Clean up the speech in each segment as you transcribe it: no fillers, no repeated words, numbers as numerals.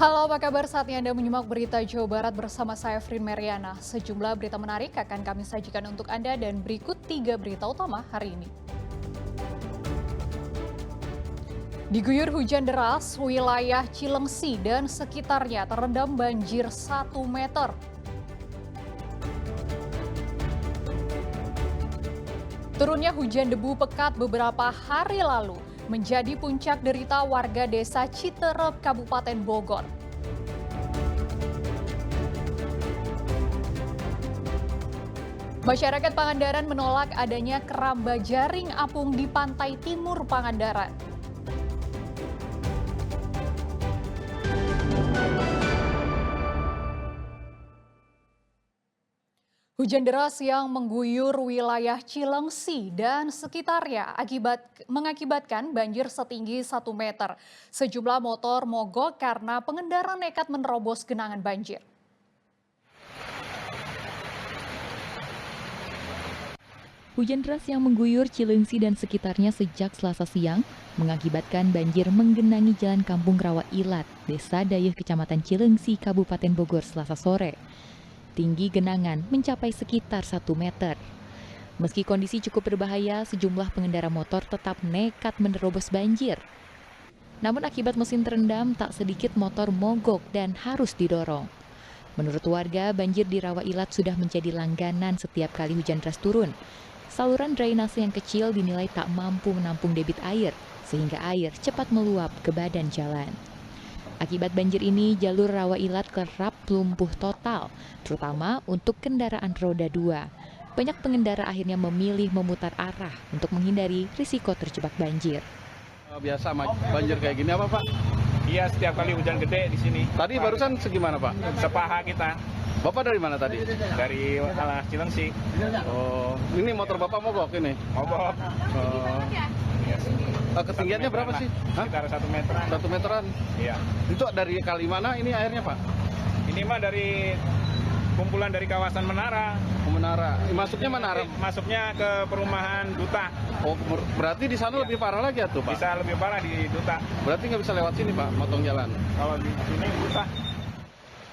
Halo, apa kabar? Saatnya Anda menyimak berita Jawa Barat bersama saya, Frin Meriana. Sejumlah berita menarik akan kami sajikan untuk Anda dan berikut 3 berita utama hari ini. Diguyur hujan deras, wilayah Cilengsi dan sekitarnya terendam banjir 1 meter. Turunnya hujan debu pekat beberapa hari lalu menjadi puncak derita warga desa Citerep, Kabupaten Bogor. Masyarakat Pangandaran menolak adanya keramba jaring apung di pantai timur Pangandaran. Hujan deras yang mengguyur wilayah Cilengsi dan sekitarnya mengakibatkan banjir setinggi 1 meter. Sejumlah motor mogok karena pengendara nekat menerobos genangan banjir. Hujan deras yang mengguyur Cilengsi dan sekitarnya sejak Selasa siang mengakibatkan banjir menggenangi Jalan Kampung Rawa Ilat, Desa Dayeuh, Kecamatan Cilengsi, Kabupaten Bogor, Selasa sore. Tinggi genangan mencapai sekitar 1 meter. Meski kondisi cukup berbahaya, sejumlah pengendara motor tetap nekat menerobos banjir. Namun akibat mesin terendam, tak sedikit motor mogok dan harus didorong. Menurut warga, banjir di Rawa Ilat sudah menjadi langganan setiap kali hujan deras turun. Saluran drainase yang kecil dinilai tak mampu menampung debit air, sehingga air cepat meluap ke badan jalan. Akibat banjir ini, jalur Rawa Ilat kerap lumpuh total, terutama untuk kendaraan roda 2. Banyak pengendara akhirnya memilih memutar arah untuk menghindari risiko terjebak banjir. Biasa banjir kayak gini apa, Pak? Iya, setiap kali hujan gede di sini. Tadi barusan segimana, Pak? Sepaha kita Bapak dari mana tadi? dari arah Cilengsi. Oh, ini motor Bapak mogok ini? Mogok. Ketinggiannya berapa sih? Hah? Sekitar 1 meteran. 1 meteran? Iya. Itu dari kali mana ini airnya, Pak? Ini mah dari kumpulan dari kawasan Menara. Menara. Masuknya Menara? Masuknya ke perumahan Duta. Oh, berarti di sana lebih parah lagi ya tuh, Pak? Bisa lebih parah di Duta. Berarti nggak bisa lewat sini, Pak, motong jalan? Kalau di sini Duta.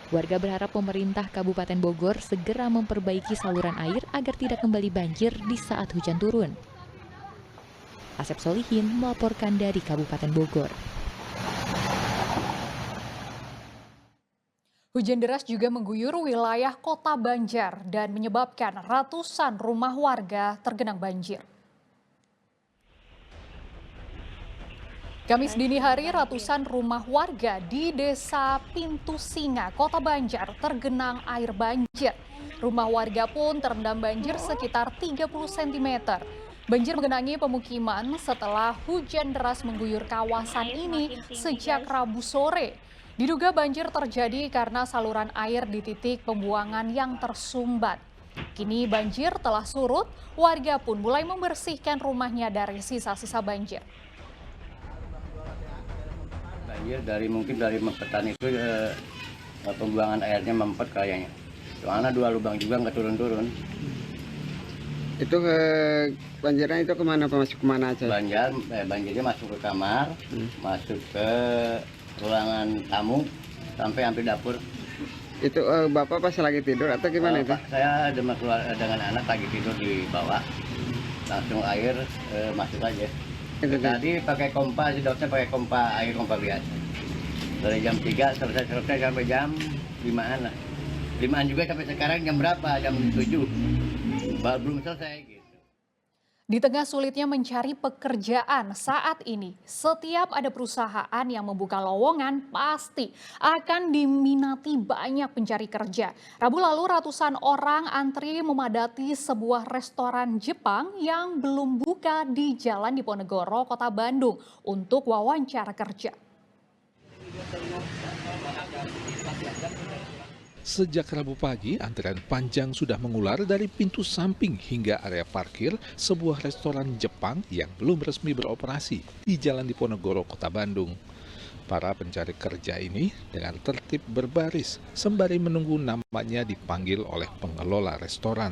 Warga berharap pemerintah Kabupaten Bogor segera memperbaiki saluran air agar tidak kembali banjir di saat hujan turun. Asep Solihin melaporkan dari Kabupaten Bogor. Hujan deras juga mengguyur wilayah Kota Banjar dan menyebabkan ratusan rumah warga tergenang banjir. Kamis dini hari, ratusan rumah warga di Desa Pintu Singa, Kota Banjar tergenang air banjir. Rumah warga pun terendam banjir sekitar 30 cm. Banjir menggenangi pemukiman setelah hujan deras mengguyur kawasan ini sejak Rabu sore. Diduga banjir terjadi karena saluran air di titik pembuangan yang tersumbat. Kini banjir telah surut, warga pun mulai membersihkan rumahnya dari sisa-sisa banjir. Banjir mungkin dari mempetan itu pembuangan airnya mempet kayaknya. Soalnya 2 lubang juga nggak turun-turun. Itu banjirnya itu kemana, Pak? Masuk kemana aja? Banjirnya masuk ke kamar, masuk ke ruangan tamu, sampai hampir dapur. Itu Bapak pas lagi tidur atau gimana itu? Saya dengan anak lagi tidur di bawah, langsung air masuk aja. Tadi pakai pompa, sedotnya pakai air pompa biasa. Dari jam 3 selesai sampai jam 5-an lah. 5-an juga sampai sekarang jam berapa? Jam 7. Belum selesai gitu. Di tengah sulitnya mencari pekerjaan saat ini, setiap ada perusahaan yang membuka lowongan pasti akan diminati banyak pencari kerja. Rabu lalu ratusan orang antri memadati sebuah restoran Jepang yang belum buka di Jalan Diponegoro, Kota Bandung untuk wawancara kerja. Sejak Rabu pagi, antrian panjang sudah mengular dari pintu samping hingga area parkir sebuah restoran Jepang yang belum resmi beroperasi di Jalan Diponegoro, Kota Bandung. Para pencari kerja ini dengan tertib berbaris sembari menunggu namanya dipanggil oleh pengelola restoran.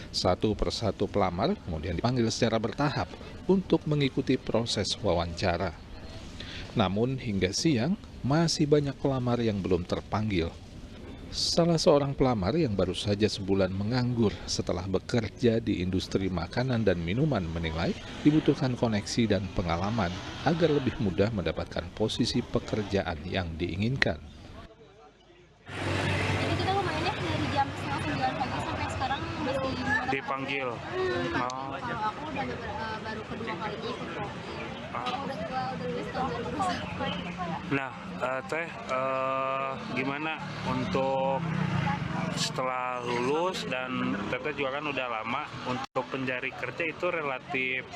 Satu persatu pelamar kemudian dipanggil secara bertahap untuk mengikuti proses wawancara. Namun hingga siang masih banyak pelamar yang belum terpanggil. Salah seorang pelamar yang baru saja sebulan menganggur setelah bekerja di industri makanan dan minuman menilai dibutuhkan koneksi dan pengalaman agar lebih mudah mendapatkan posisi pekerjaan yang diinginkan. Jadi kita lumayan ya dari jam 8:30 pagi sampai sekarang masih dipanggil. Kalau aku udah baru kedua kalinya ikut kok. Kalau udah lulus tahun 2000. Nah, Teh, gimana untuk setelah lulus dan Teteh juga kan udah lama, untuk pencari kerja itu relatif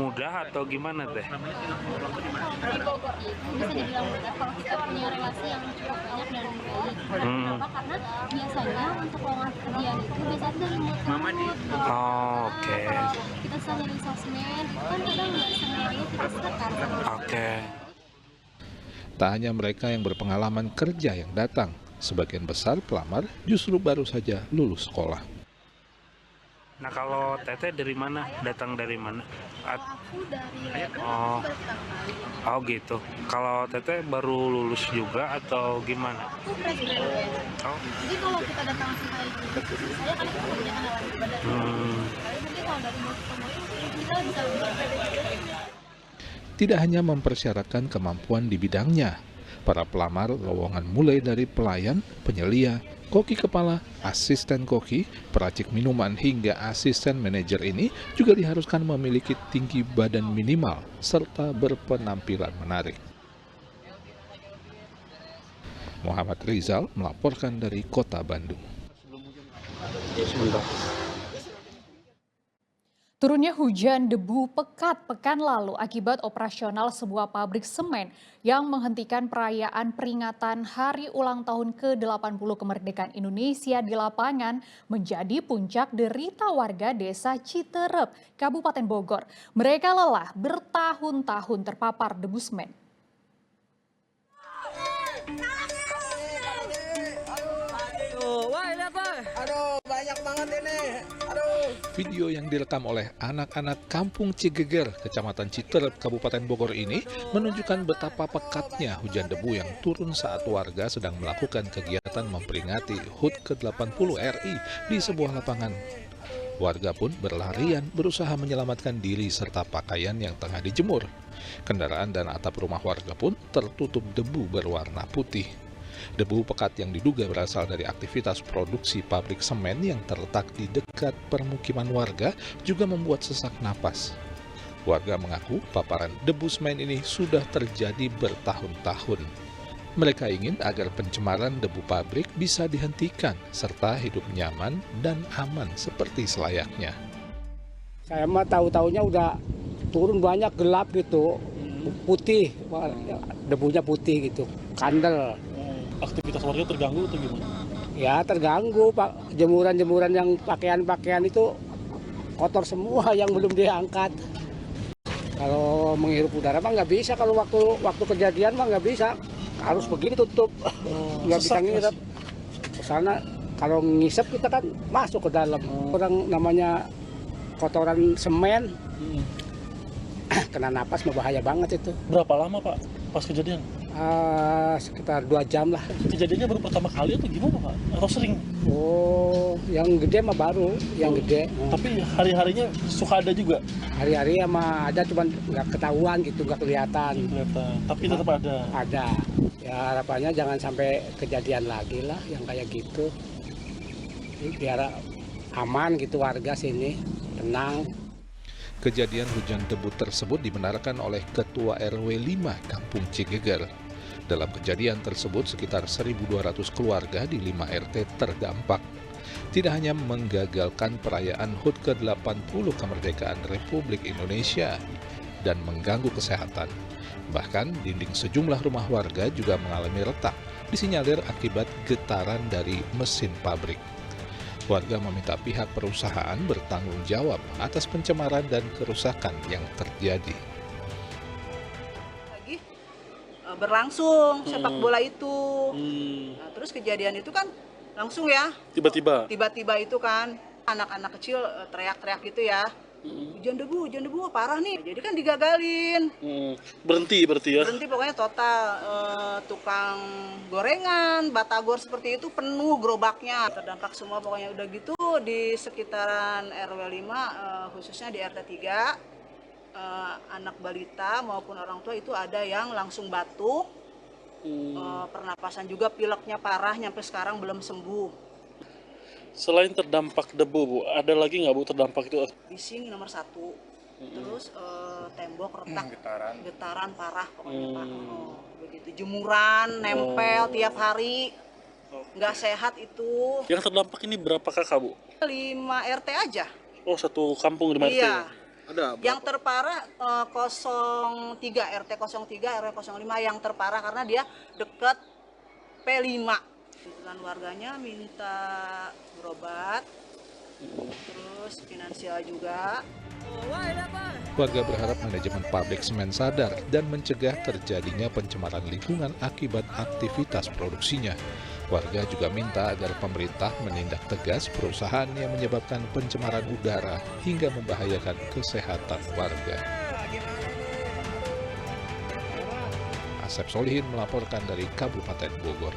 mudah atau gimana Teh? Di Bogor itu bisa dibilang mudah kalau kita punya relasi yang cukup banyak dan baik. Kenapa? Karena biasanya untuk lowongan pekerjaan itu biasanya dari mulut. Oh, oke. Kalau kita susah nyari sosmed, itu kan kadang nggak semuanya kita sekat. Oke. Tak hanya mereka yang berpengalaman kerja yang datang, sebagian besar pelamar justru baru saja lulus sekolah. Nah, kalau Teteh dari mana? Datang dari mana? Aku dari Oh. Oh gitu. Kalau Teteh baru lulus juga atau gimana? aku fresh graduate. Oh. Jadi kalau kita datang sekali gitu, saya kan pekerjaan lewat badan. Jadi kalau dari mulut ke mulut kita bisa berubah. Tidak hanya mempersyaratkan kemampuan di bidangnya, para pelamar lowongan mulai dari pelayan, penyelia, koki kepala, asisten koki, peracik minuman hingga asisten manajer ini juga diharuskan memiliki tinggi badan minimal serta berpenampilan menarik. Muhammad Rizal melaporkan dari Kota Bandung. Turunnya hujan debu pekat pekan lalu akibat operasional sebuah pabrik semen yang menghentikan perayaan peringatan Hari Ulang Tahun ke-80 Kemerdekaan Indonesia di lapangan menjadi puncak derita warga desa Citerep, Kabupaten Bogor. Mereka lelah bertahun-tahun terpapar debu semen. Aduh, banyak banget ini. Aduh. Video yang direkam oleh anak-anak Kampung Cigeger, Kecamatan Citerep, Kabupaten Bogor ini menunjukkan betapa pekatnya hujan debu yang turun saat warga sedang melakukan kegiatan memperingati HUT ke-80 RI di sebuah lapangan. Warga pun berlarian berusaha menyelamatkan diri serta pakaian yang tengah dijemur. Kendaraan dan atap rumah warga pun tertutup debu berwarna putih. Debu pekat yang diduga berasal dari aktivitas produksi pabrik semen yang terletak di dekat permukiman warga juga membuat sesak napas. Warga mengaku paparan debu semen ini sudah terjadi bertahun-tahun. Mereka ingin agar pencemaran debu pabrik bisa dihentikan serta hidup nyaman dan aman seperti selayaknya. Saya mah tahu-taunya udah turun banyak gelap gitu, putih, debunya putih gitu, kandel. Aktivitas warga terganggu atau gimana? Ya terganggu, Pak. Jemuran-jemuran yang pakaian-pakaian itu kotor semua yang belum diangkat. Kalau menghirup udara mah nggak bisa, kalau waktu kejadian mah nggak bisa. Harus begini tutup, nggak bisa ngisep. Soalnya kalau ngisep kita kan masuk ke dalam. Orang namanya kotoran semen, kena napas mah bahaya banget itu. Berapa lama Pak pas kejadian? Sekitar 2 jam lah. Kejadiannya baru pertama kali atau gimana Pak? Atau sering? Oh, yang gede mah baru, yang gede. Tapi hari-harinya suka ada juga? Hari-hari mah ada, cuman nggak ketahuan gitu, nggak kelihatan. Tapi tetap ada? Ada. Ya harapannya jangan sampai kejadian lagi lah yang kayak gitu. Biar aman gitu warga sini, tenang. Kejadian hujan debu tersebut dibenarkan oleh Ketua RW 5 Kampung Cigeger. Dalam kejadian tersebut sekitar 1.200 keluarga di 5 RT terdampak. Tidak hanya menggagalkan perayaan HUT ke-80 Kemerdekaan Republik Indonesia dan mengganggu kesehatan. Bahkan dinding sejumlah rumah warga juga mengalami retak, disinyalir akibat getaran dari mesin pabrik. Warga meminta pihak perusahaan bertanggung jawab atas pencemaran dan kerusakan yang terjadi. Lagi berlangsung sepak bola itu, nah, terus kejadian itu kan langsung ya. Tiba-tiba itu kan anak-anak kecil teriak-teriak gitu ya. Hujan debu, parah nih. Jadi kan digagalin. Berhenti berarti ya? Berhenti pokoknya total. Tukang gorengan, batagor seperti itu penuh gerobaknya. Terdampak semua pokoknya udah gitu di sekitaran RW 5, khususnya di RT 3, anak balita maupun orang tua itu ada yang langsung batuk. Pernapasan juga, pileknya parah, nyampe sekarang belum sembuh. Selain terdampak debu, Bu, ada lagi nggak Bu terdampak itu? Bising nomor 1, terus tembok retak, getaran parah pokoknya Pak. Begitu, jemuran, nempel tiap hari, nggak sehat itu. Yang terdampak ini berapa kakak, Bu? 5 RT aja. Oh, satu kampung 5 RT? Iya. Ada yang terparah 03, RT 03, RW 05 yang terparah karena dia dekat P5. Tuntutan warganya minta berobat, terus finansial juga. Warga berharap manajemen pabrik semen sadar dan mencegah terjadinya pencemaran lingkungan akibat aktivitas produksinya. Warga juga minta agar pemerintah menindak tegas perusahaan yang menyebabkan pencemaran udara hingga membahayakan kesehatan warga. Asep Solihin melaporkan dari Kabupaten Bogor.